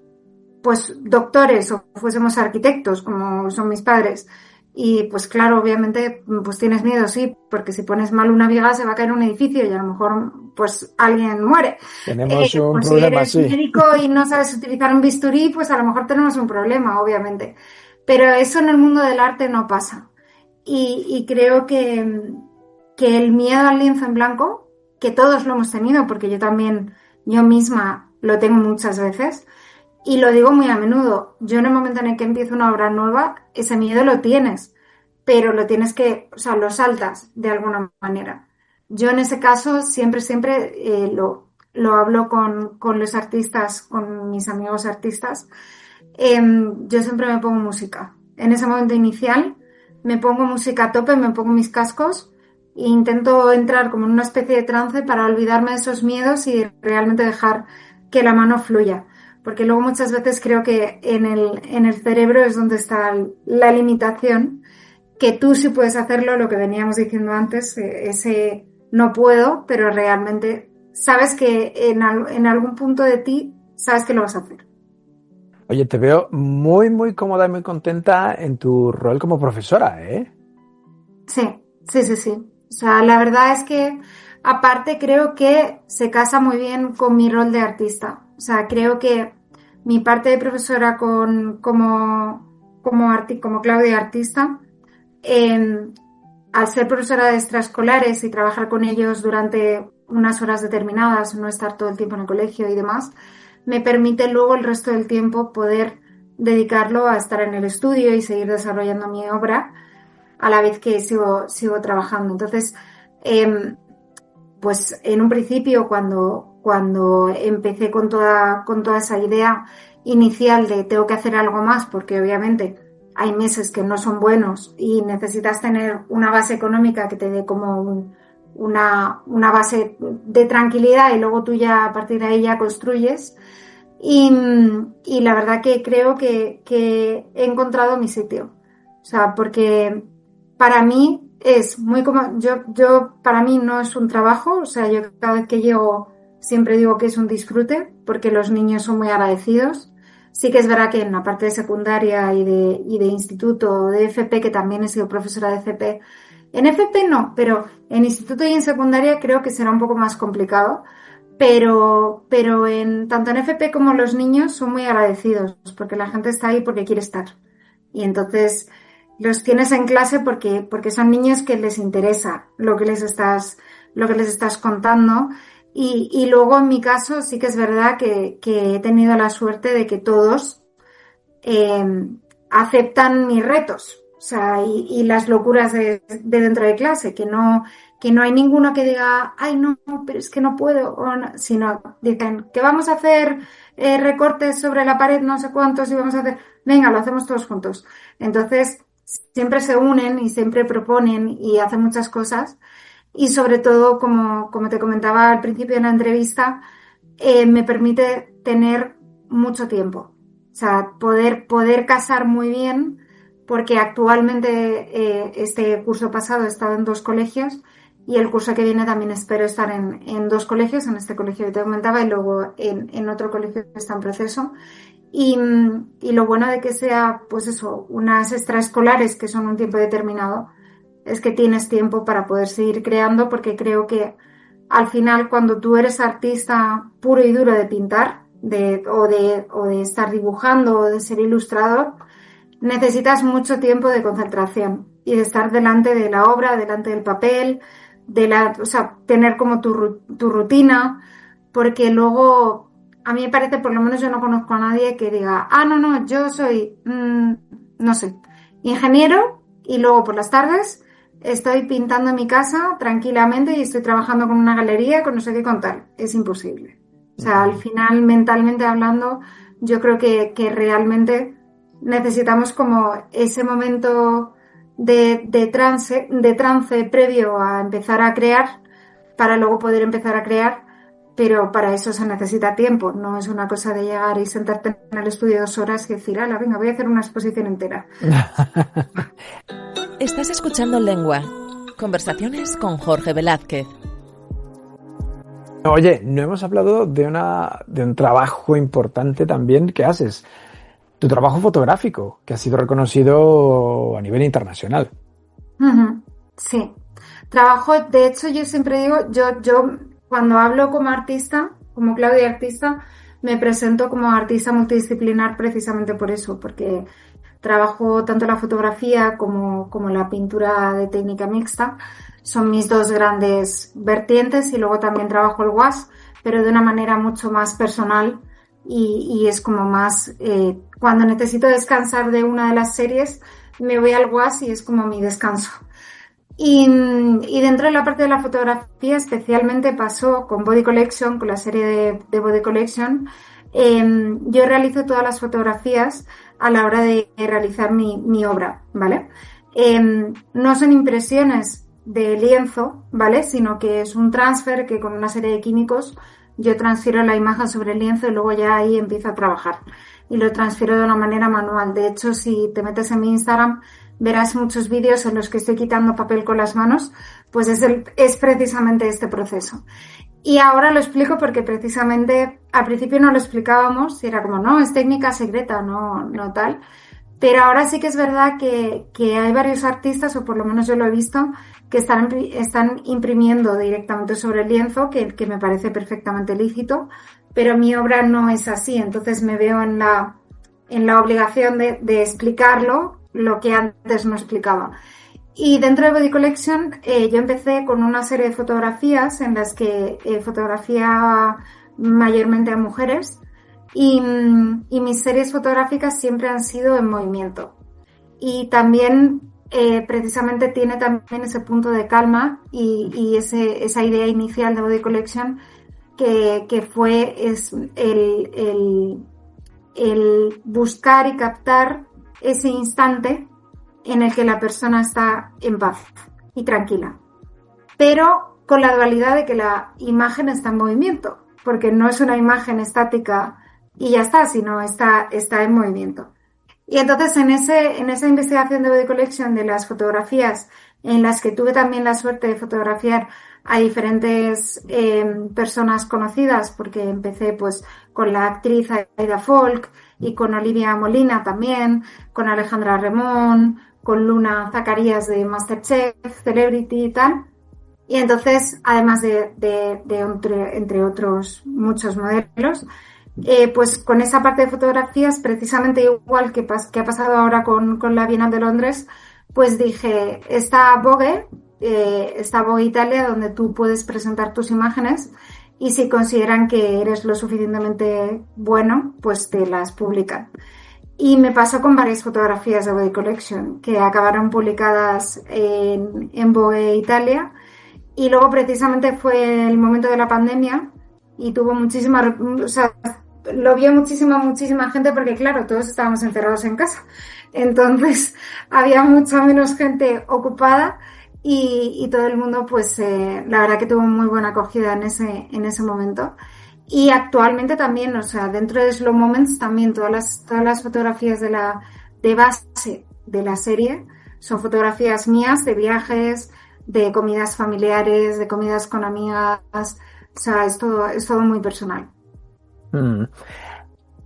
pues doctores o fuésemos arquitectos como son mis padres y pues claro, obviamente pues tienes miedo, sí, porque si pones mal una viga se va a caer un edificio y a lo mejor pues alguien muere. Tenemos un pues problema, si eres sí. médico y no sabes utilizar un bisturí, pues a lo mejor tenemos un problema, obviamente. Pero eso en el mundo del arte no pasa. Y creo que el miedo al lienzo en blanco, que todos lo hemos tenido, porque yo misma lo tengo muchas veces, y lo digo muy a menudo, yo en el momento en el que empiezo una obra nueva, ese miedo lo tienes, pero lo tienes o sea, lo saltas de alguna manera. Yo en ese caso siempre lo hablo con los artistas, con mis amigos artistas. Yo siempre me pongo música. En ese momento inicial me pongo música a tope, me pongo mis cascos e intento entrar como en una especie de trance para olvidarme de esos miedos y realmente dejar que la mano fluya. Porque luego muchas veces creo que en el cerebro es donde está la limitación, que tú sí puedes hacerlo, lo que veníamos diciendo antes, ese no puedo, pero realmente sabes que en algún punto de ti sabes que lo vas a hacer. Oye, te veo muy, muy cómoda y muy contenta en tu rol como profesora, ¿eh? Sí. O sea, la verdad es que aparte creo que se casa muy bien con mi rol de artista. O sea, creo que mi parte de profesora como Claudia artista, al ser profesora de extraescolares y trabajar con ellos durante unas horas determinadas, no estar todo el tiempo en el colegio y demás, me permite luego el resto del tiempo poder dedicarlo a estar en el estudio y seguir desarrollando mi obra a la vez que sigo trabajando. Entonces, pues en un principio, cuando empecé con toda esa idea inicial de tengo que hacer algo más, porque obviamente hay meses que no son buenos y necesitas tener una base económica que te dé como una base de tranquilidad y luego tú ya a partir de ahí ya construyes. Y la verdad que creo que he encontrado mi sitio. O sea, porque para mí es muy como para mí no es un trabajo, o sea, yo cada vez que llego siempre digo que es un disfrute porque los niños son muy agradecidos. Sí que es verdad que en la parte de secundaria y de instituto, de FP, que también he sido profesora de FP, en FP no, pero en instituto y en secundaria creo que será un poco más complicado, pero tanto en FP como los niños son muy agradecidos, porque la gente está ahí porque quiere estar. Y entonces los tienes en clase porque son niños que les interesa lo que les estás contando. Y luego en mi caso sí que es verdad que he tenido la suerte de que todos aceptan mis retos, o sea, y las locuras de dentro de clase, que no hay ninguno que diga, ay no, pero es que no puedo, o no, sino dicen que vamos a hacer recortes sobre la pared, no sé cuántos, y vamos a hacer, venga, lo hacemos todos juntos. Entonces, siempre se unen y siempre proponen y hacen muchas cosas. Y sobre todo, como te comentaba al principio de la entrevista, me permite tener mucho tiempo. O sea, poder casar muy bien, porque actualmente este curso pasado he estado en 2 colegios y el curso que viene también espero estar en 2 colegios, en este colegio que te comentaba y luego en otro colegio que está en proceso. Y lo bueno de que sea, pues eso, unas extraescolares que son un tiempo determinado, es que tienes tiempo para poder seguir creando, porque creo que al final cuando tú eres artista puro y duro de pintar, o de estar dibujando o de ser ilustrador, necesitas mucho tiempo de concentración y de estar delante de la obra, delante del papel, o sea, tener como tu rutina, porque luego a mí me parece, por lo menos yo no conozco a nadie que diga, no, yo soy, no sé, ingeniero y luego por las tardes estoy pintando en mi casa tranquilamente y estoy trabajando con una galería con no sé qué contar. Es imposible. O sea, al final, mentalmente hablando, yo creo que realmente necesitamos como ese momento de trance previo a empezar a crear para luego poder empezar a crear, pero para eso se necesita tiempo. No es una cosa de llegar y sentarte en el estudio 2 horas y decir, ala, venga, voy a hacer una exposición entera. Estás escuchando Lengua. Conversaciones con Jorge Velázquez. Oye, no hemos hablado de un trabajo importante también que haces. Tu trabajo fotográfico, que ha sido reconocido a nivel internacional. Uh-huh. Sí. Trabajo, de hecho, yo siempre digo, yo cuando hablo como artista, como Claudia artista, me presento como artista multidisciplinar precisamente por eso, porque trabajo tanto la fotografía como la pintura de técnica mixta. Son mis 2 grandes vertientes y luego también trabajo el wash, pero de una manera mucho más personal y es como más... cuando necesito descansar de una de las series, me voy al wash y es como mi descanso. Y dentro de la parte de la fotografía especialmente pasó con Body Collection, con la serie de Body Collection. Yo realizo todas las fotografías a la hora de realizar mi obra, ¿vale? No son impresiones de lienzo, ¿vale? Sino que es un transfer que con una serie de químicos yo transfiero la imagen sobre el lienzo y luego ya ahí empiezo a trabajar. Y lo transfiero de una manera manual. De hecho, si te metes en mi Instagram, verás muchos vídeos en los que estoy quitando papel con las manos, pues es precisamente este proceso. Y ahora lo explico porque precisamente al principio no lo explicábamos y era como, no, es técnica secreta, no tal. Pero ahora sí que es verdad que hay varios artistas, o por lo menos yo lo he visto, que están imprimiendo directamente sobre el lienzo, que me parece perfectamente lícito, pero mi obra no es así, entonces me veo en la obligación de explicarlo, lo que antes no explicaba. Y dentro de Body Collection yo empecé con una serie de fotografías en las que fotografiaba mayormente a mujeres y mis series fotográficas siempre han sido en movimiento. Y también precisamente tiene también ese punto de calma y esa idea inicial de Body Collection que fue el buscar y captar ese instante en el que la persona está en paz y tranquila, pero con la dualidad de que la imagen está en movimiento, porque no es una imagen estática y ya está, sino está en movimiento. Y entonces en esa investigación de Body Collection de las fotografías en las que tuve también la suerte de fotografiar a diferentes personas conocidas, porque empecé pues con la actriz Aida Folk y con Olivia Molina también, con Alejandra Remón, con Luna Zacarías de MasterChef, Celebrity y tal. Y entonces, además entre otros muchos modelos, pues con esa parte de fotografías, precisamente igual que ha pasado ahora con la Bienal de Londres, pues dije, está Vogue Italia, donde tú puedes presentar tus imágenes y si consideran que eres lo suficientemente bueno, pues te las publican. Y me pasó con varias fotografías de Vogue Collection que acabaron publicadas en Vogue Italia. Y luego precisamente fue el momento de la pandemia y tuvo lo vio muchísima gente porque claro, todos estábamos encerrados en casa. Entonces había mucha menos gente ocupada y todo el mundo pues la verdad que tuvo muy buena acogida en ese momento. Y actualmente también, dentro de Slow Moments también todas las fotografías de base de la serie son fotografías mías de viajes, de comidas familiares, de comidas con amigas, es todo muy personal.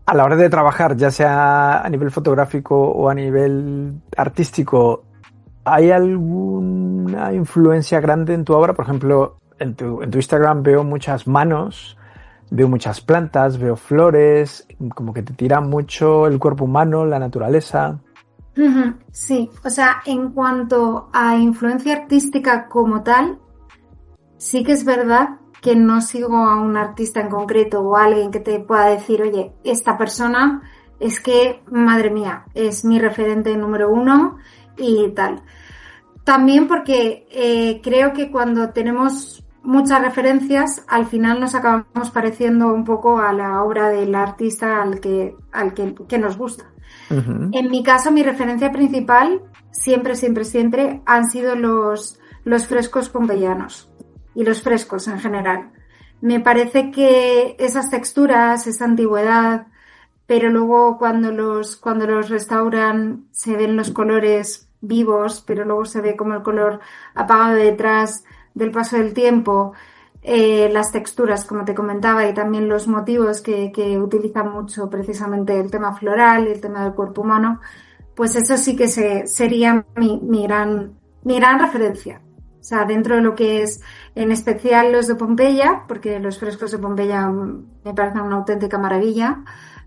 A la hora de trabajar, ya sea a nivel fotográfico o a nivel artístico, ¿hay alguna influencia grande en tu obra? Por ejemplo, en tu Instagram veo muchas manos, veo muchas plantas, veo flores, como que te tira mucho el cuerpo humano, la naturaleza. Sí, en cuanto a influencia artística como tal, sí que es verdad que no sigo a un artista en concreto o a alguien que te pueda decir, oye, esta persona es que, madre mía, es mi referente número uno y tal. También porque creo que cuando tenemos muchas referencias, al final nos acabamos pareciendo un poco a la obra del artista al que nos gusta. Uh-huh. En mi caso, mi referencia principal siempre han sido los frescos pompeyanos y los frescos en general. Me parece que esas texturas, esa antigüedad, pero luego cuando los restauran se ven los colores vivos, pero luego se ve como el color apagado detrás del paso del tiempo. Las texturas, como te comentaba, y también los motivos que utilizan mucho precisamente el tema floral y el tema del cuerpo humano, pues eso sí que sería mi gran referencia. Dentro de lo que es, en especial los de Pompeya, porque los frescos de Pompeya me parecen una auténtica maravilla,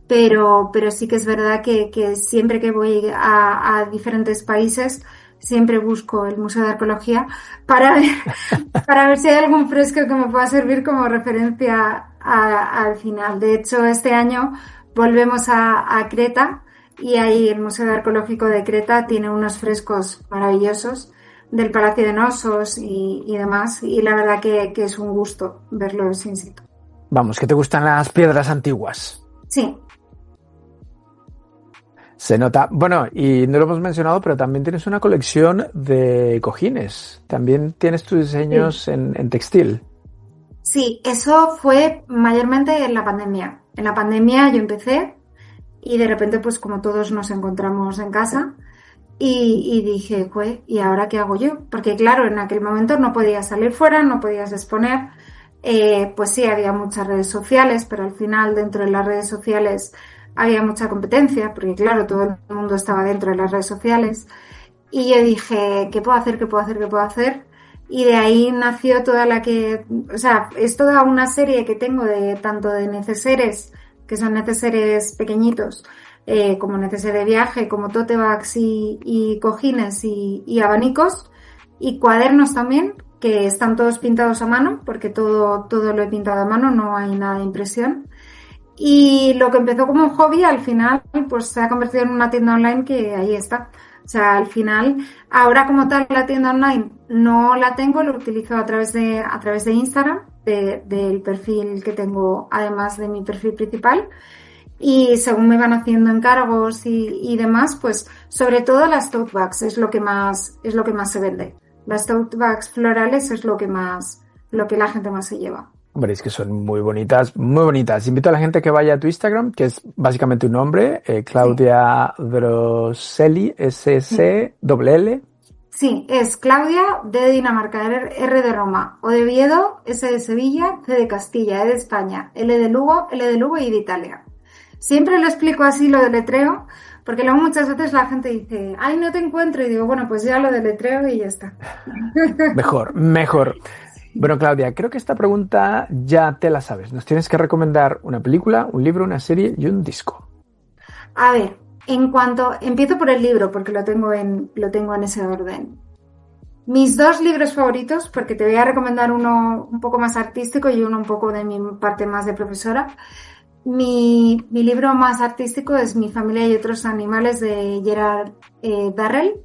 pero sí que es verdad que siempre que voy a diferentes países, siempre busco el Museo de Arqueología para ver si hay algún fresco que me pueda servir como referencia al final. De hecho, este año volvemos a Creta y ahí el Museo Arqueológico de Creta tiene unos frescos maravillosos del Palacio de Knossos y demás, y la verdad que es un gusto verlos in situ. Vamos, que te gustan las piedras antiguas. Sí. Se nota. Bueno, y no lo hemos mencionado, pero también tienes una colección de cojines. También tienes tus diseños en textil. Sí, eso fue mayormente en la pandemia. En la pandemia yo empecé y de repente, pues como todos nos encontramos en casa y dije, ¿y ahora qué hago yo? Porque claro, en aquel momento no podías salir fuera, no podías exponer. Pues sí, había muchas redes sociales, pero al final dentro de las redes sociales había mucha competencia, porque claro, todo el mundo estaba dentro de las redes sociales. Y yo dije, ¿qué puedo hacer? Y de ahí nació es toda una serie que tengo tanto de neceseres, que son neceseres pequeñitos, como neceser de viaje, como tote bags y cojines y abanicos, y cuadernos también, que están todos pintados a mano, porque todo lo he pintado a mano, no hay nada de impresión. Y lo que empezó como un hobby, al final, pues se ha convertido en una tienda online que ahí está. Al final, ahora como tal la tienda online no la tengo, lo utilizo a través de Instagram, del perfil que tengo, además de mi perfil principal. Y según me van haciendo encargos y demás, pues sobre todo las tote bags es lo que más se vende. Las tote bags florales es lo que la gente más se lleva. Hombre, es que son muy bonitas, muy bonitas. Invito a la gente que vaya a tu Instagram, que es básicamente un nombre, Claudia Drosselli, SSLL. Sí, es Claudia, D de Dinamarca, R de Roma, O de Oviedo, S de Sevilla, C de Castilla, E de España, L de Lugo y de Italia. Siempre lo explico así, lo deletreo, porque luego muchas veces la gente dice, ay, no te encuentro, y digo, bueno, pues ya lo deletreo y ya está. Mejor. Bueno, Claudia, creo que esta pregunta ya te la sabes. Nos tienes que recomendar una película, un libro, una serie y un disco. A ver, empiezo por el libro, porque lo tengo en ese orden. Mis 2 libros favoritos, porque te voy a recomendar uno un poco más artístico y uno un poco de mi parte más de profesora. Mi libro más artístico es Mi familia y otros animales, de Gerard Darrell.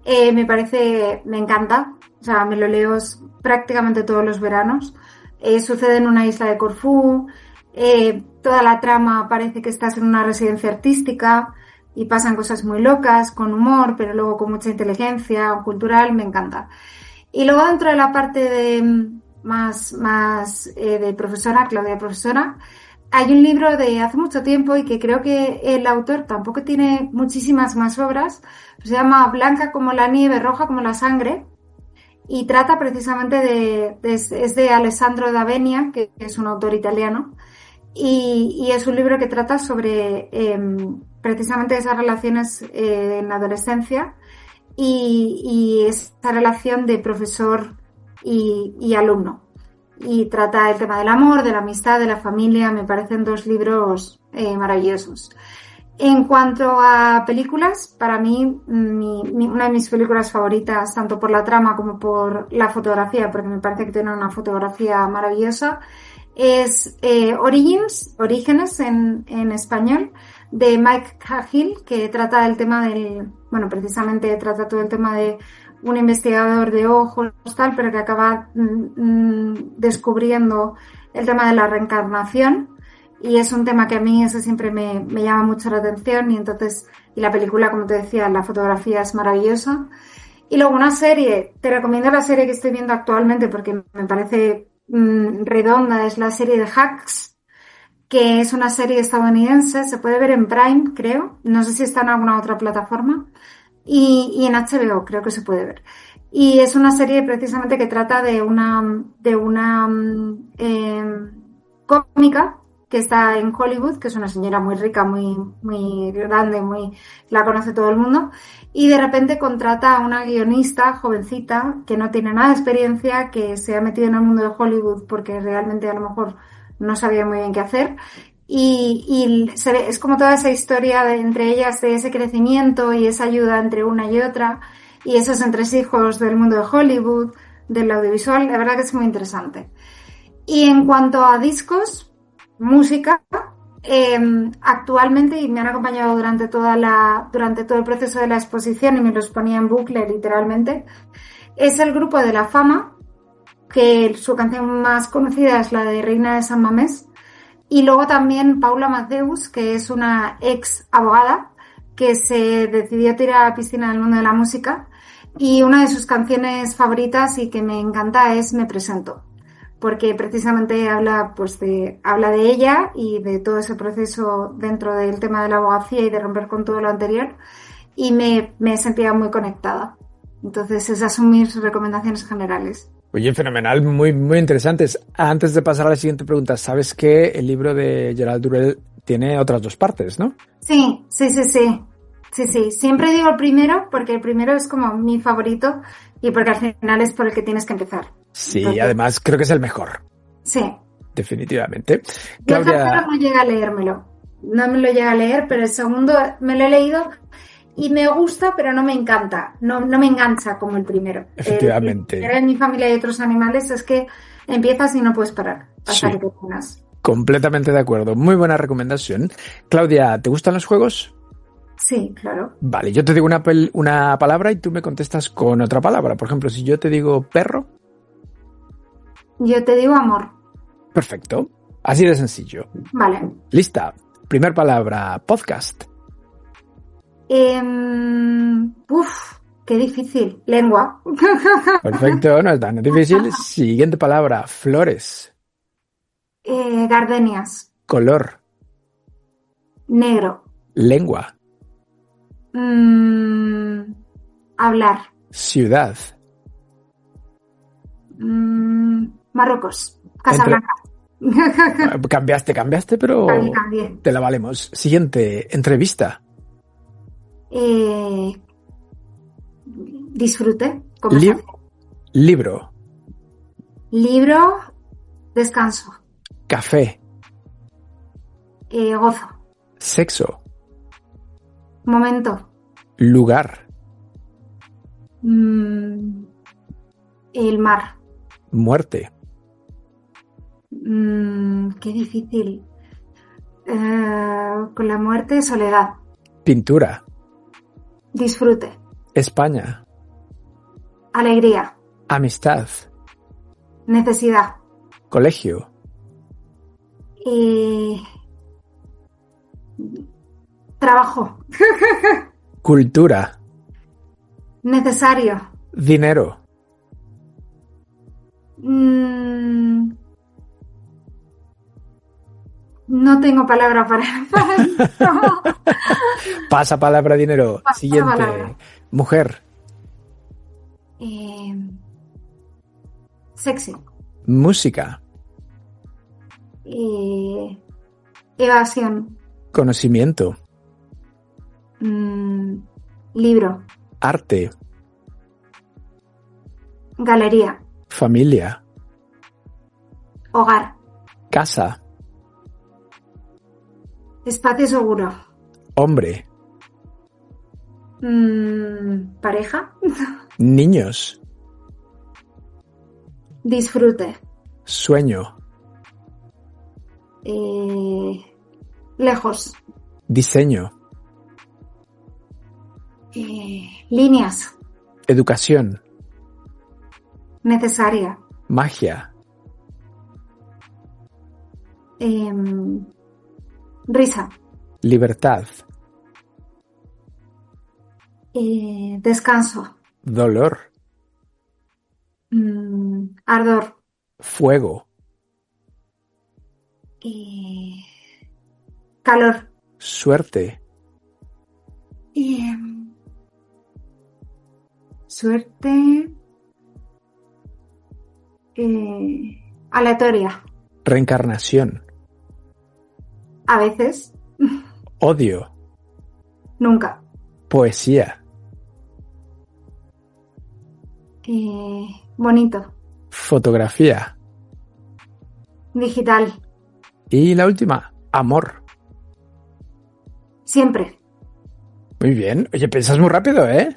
Me encanta, o sea, me lo leo prácticamente todos los veranos. Sucede en una isla de Corfú, toda la trama parece que estás en una residencia artística y pasan cosas muy locas, con humor, pero luego con mucha inteligencia cultural, me encanta. Y luego dentro de la parte de más de profesora, Claudia profesora, hay un libro de hace mucho tiempo y que creo que el autor tampoco tiene muchísimas más obras. Se llama Blanca como la nieve, roja como la sangre, y trata precisamente es de Alessandro D'Avenia, que es un autor italiano, y es un libro que trata sobre precisamente esas relaciones en la adolescencia y esa relación de profesor y alumno. Y trata el tema del amor, de la amistad, de la familia. Me parecen 2 libros maravillosos. En cuanto a películas, para mí una de mis películas favoritas, tanto por la trama como por la fotografía, porque me parece que tiene una fotografía maravillosa, es Orígenes en español, de Mike Cahill, que trata el tema precisamente trata todo el tema de un investigador de ojos, tal, pero que acaba descubriendo el tema de la reencarnación, y es un tema que a mí eso siempre me llama mucho la atención, y la película, como te decía, la fotografía es maravillosa. Y luego una serie, te recomiendo la serie que estoy viendo actualmente porque me parece redonda, es la serie de Hacks, que es una serie estadounidense, se puede ver en Prime, creo, no sé si está en alguna otra plataforma, y en HBO creo que se puede ver. Y es una serie precisamente que trata de una cómica que está en Hollywood, que es una señora muy rica, muy, muy grande, la conoce todo el mundo, y de repente contrata a una guionista jovencita que no tiene nada de experiencia, que se ha metido en el mundo de Hollywood porque realmente a lo mejor no sabía muy bien qué hacer. Y se ve, es como toda esa historia entre ellas, de ese crecimiento y esa ayuda entre una y otra, y esos entresijos del mundo de Hollywood, del audiovisual. La verdad que es muy interesante. Y en cuanto a discos, música, actualmente, y me han acompañado durante todo el proceso de la exposición y me los ponía en bucle literalmente, es el grupo de La Fama, que su canción más conocida es la de Reina de San Mamés. Y luego también Paula Matthews, que es una ex abogada que se decidió tirar a la piscina del mundo de la música, y una de sus canciones favoritas y que me encanta es Me Presento, porque precisamente habla de ella y de todo ese proceso dentro del tema de la abogacía y de romper con todo lo anterior, y me sentía muy conectada. Entonces esas son mis recomendaciones generales. Oye, fenomenal, muy, muy interesantes. Antes de pasar a la siguiente pregunta, ¿sabes que el libro de Gerald Durrell tiene otras 2 partes, no? Sí. Siempre digo el primero porque el primero es como mi favorito y porque al final es por el que tienes que empezar. Sí, entonces, además creo que es el mejor. Sí. Definitivamente. Claudia... Yo el tercero no llega a leérmelo. No me lo llega a leer, pero el segundo me lo he leído y me gusta, pero no me encanta. No me engancha como el primero. Efectivamente. En Mi familia y otros animales es que empiezas y no puedes parar hasta que terminas. Completamente de acuerdo. Muy buena recomendación. Claudia, ¿te gustan los juegos? Sí, claro. Vale, yo te digo una palabra y tú me contestas con otra palabra. Por ejemplo, si yo te digo perro. Yo te digo amor. Perfecto. Así de sencillo. Vale. Lista. Primer palabra, podcast. Qué difícil. Lengua. Perfecto, no es tan difícil. Siguiente palabra, flores. Gardenias. Color. Negro. Lengua. Hablar. Ciudad. Marruecos. Casablanca. Cambiaste, pero Cambié. te la valemos. Siguiente, entrevista. Disfrute. Conversación. Libro. Libro. Descanso. Café. Gozo. Sexo. Momento. Lugar. El mar. Muerte. Qué difícil. Con la muerte, soledad. Pintura. Disfrute. España. Alegría. Amistad. Necesidad. Colegio. Trabajo. Cultura. Necesario. Dinero. No tengo palabra para esto. Pasa palabra dinero. Pasa Siguiente. palabra. Mujer. Sexy. Música. Evasión. Conocimiento. Libro. Arte. Galería. Familia. Hogar. Casa. Espacio seguro. Hombre. Pareja. Niños. Disfrute. Sueño. Lejos. Diseño. Líneas. Educación. Necesaria. Magia. Risa. Libertad. Descanso. Dolor. Ardor. Fuego. Calor. Suerte. Suerte. Aleatoria. Reencarnación. A veces. Odio. Nunca. Poesía. Bonito. Fotografía. Digital. Y la última, amor. Siempre. Muy bien. Oye, piensas muy rápido, ¿eh?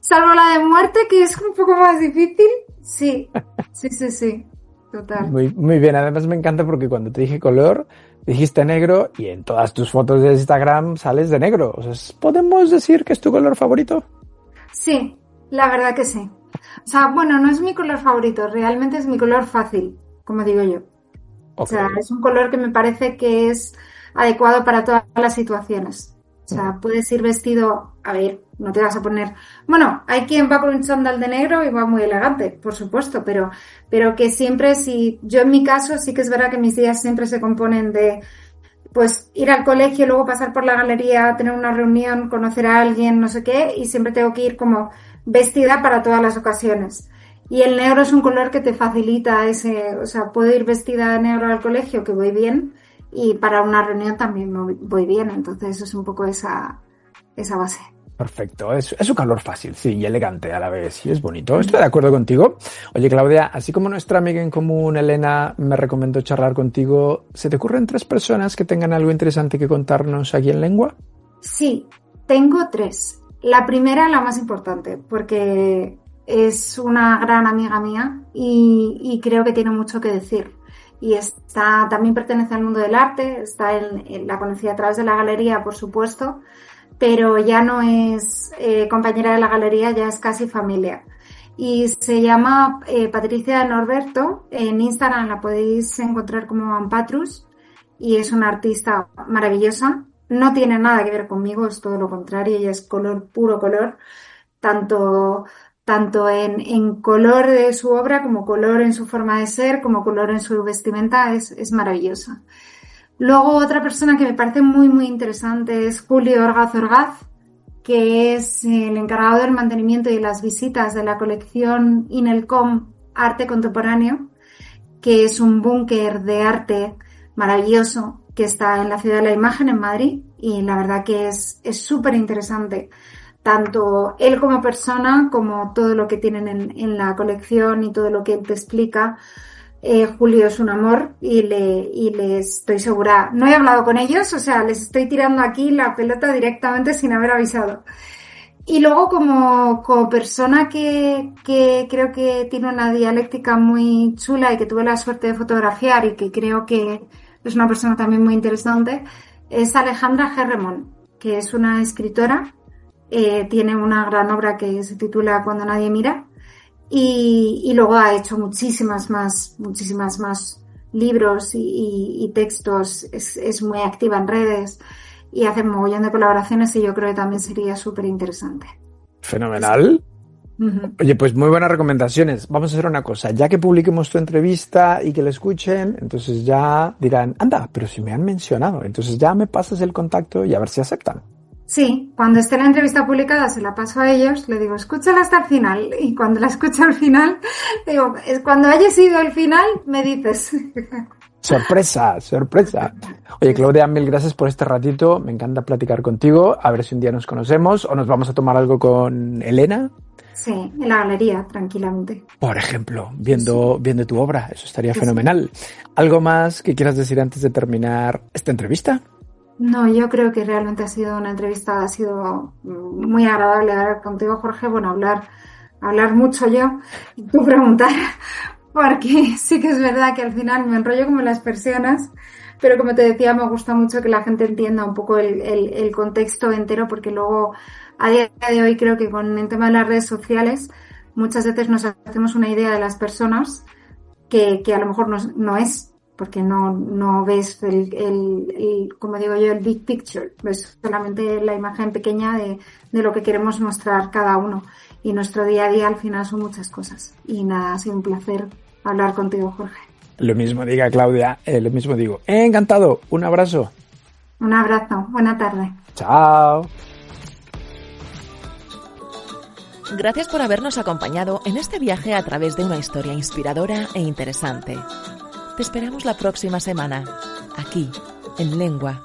Salvo la de muerte, que es un poco más difícil. Sí. Sí. Total. Muy bien. Además me encanta porque cuando te dije color, dijiste negro y en todas tus fotos de Instagram sales de negro. O sea, ¿podemos decir que es tu color favorito? Sí, la verdad que sí. O sea, bueno, no es mi color favorito, realmente es mi color fácil, como digo yo. O sea, es un color que me parece que es adecuado para todas las situaciones. O sea, puedes ir vestido, a ver, no te vas a poner... Bueno, hay quien va con un chándal de negro y va muy elegante, por supuesto, pero que siempre, si yo en mi caso sí que es verdad que mis días siempre se componen de, pues, ir al colegio, luego pasar por la galería, tener una reunión, conocer a alguien, no sé qué, y siempre tengo que ir como vestida para todas las ocasiones. Y el negro es un color que te facilita ese, o sea, puedo ir vestida de negro al colegio, que voy bien, y para una reunión también voy bien, entonces es un poco esa base. Perfecto, es un color fácil, sí, y elegante a la vez, y es bonito. Estoy de acuerdo contigo. Oye, Claudia, así como nuestra amiga en común, Elena, me recomendó charlar contigo, ¿se te ocurren 3 personas que tengan algo interesante que contarnos aquí en Lengua? Sí, tengo 3. La primera, la más importante, porque es una gran amiga mía y creo que tiene mucho que decir. Y también pertenece al mundo del arte, la conocí a través de la galería, por supuesto, pero ya no es compañera de la galería, ya es casi familia. Y se llama Patricia Norberto, en Instagram la podéis encontrar como Ampatrus, y es una artista maravillosa. No tiene nada que ver conmigo, es todo lo contrario, ella es color, puro color, tanto en color de su obra, como color en su forma de ser, como color en su vestimenta, es maravillosa. Luego otra persona que me parece muy, muy interesante es Julio Orgaz Orgaz, que es el encargado del mantenimiento y las visitas de la colección Inelcom Arte Contemporáneo, que es un búnker de arte maravilloso que está en la Ciudad de la Imagen, en Madrid, y la verdad que es súper interesante, tanto él como persona, como todo lo que tienen en la colección y todo lo que él te explica. Julio es un amor y le estoy segura, no he hablado con ellos, o sea, les estoy tirando aquí la pelota directamente sin haber avisado. Y luego como persona que creo que tiene una dialéctica muy chula y que tuve la suerte de fotografiar y que creo que es una persona también muy interesante, es Alejandra Gerremón, que es una escritora, tiene una gran obra que se titula Cuando nadie mira, y luego ha hecho muchísimas más libros y textos, es muy activa en redes y hace un mogollón de colaboraciones y yo creo que también sería súper interesante. Fenomenal. Uh-huh. Oye, pues muy buenas recomendaciones. Vamos a hacer una cosa, ya que publiquemos tu entrevista y que la escuchen, entonces ya dirán, anda, pero si me han mencionado, entonces ya me pasas el contacto y a ver si aceptan. Sí, cuando esté la entrevista publicada se la paso a ellos, le digo, escúchala hasta el final, y cuando la escucho al final, digo, cuando hayas ido al final, me dices. Sorpresa, sorpresa. Oye, Claudia, mil gracias por este ratito, me encanta platicar contigo, a ver si un día nos conocemos o nos vamos a tomar algo con Elena. Sí, en la galería, tranquilamente. Por ejemplo, viendo tu obra, eso estaría Sí. fenomenal. ¿Algo más que quieras decir antes de terminar esta entrevista? No, yo creo que realmente ha sido una entrevista, ha sido muy agradable hablar contigo, Jorge. Bueno, hablar mucho yo y tú preguntar, porque sí que es verdad que al final me enrollo como las persianas, pero como te decía, me gusta mucho que la gente entienda un poco el contexto entero, porque luego a día de hoy creo que con el tema de las redes sociales muchas veces nos hacemos una idea de las personas que a lo mejor no es, porque no ves como digo yo, el big picture, ves solamente la imagen pequeña de lo que queremos mostrar cada uno. Y nuestro día a día al final son muchas cosas. Y nada, ha sido un placer hablar contigo, Jorge. Lo mismo diga, Claudia, lo mismo digo. Encantado, un abrazo. Un abrazo, buena tarde. Chao. Gracias por habernos acompañado en este viaje a través de una historia inspiradora e interesante. Te esperamos la próxima semana, aquí, en Lengua.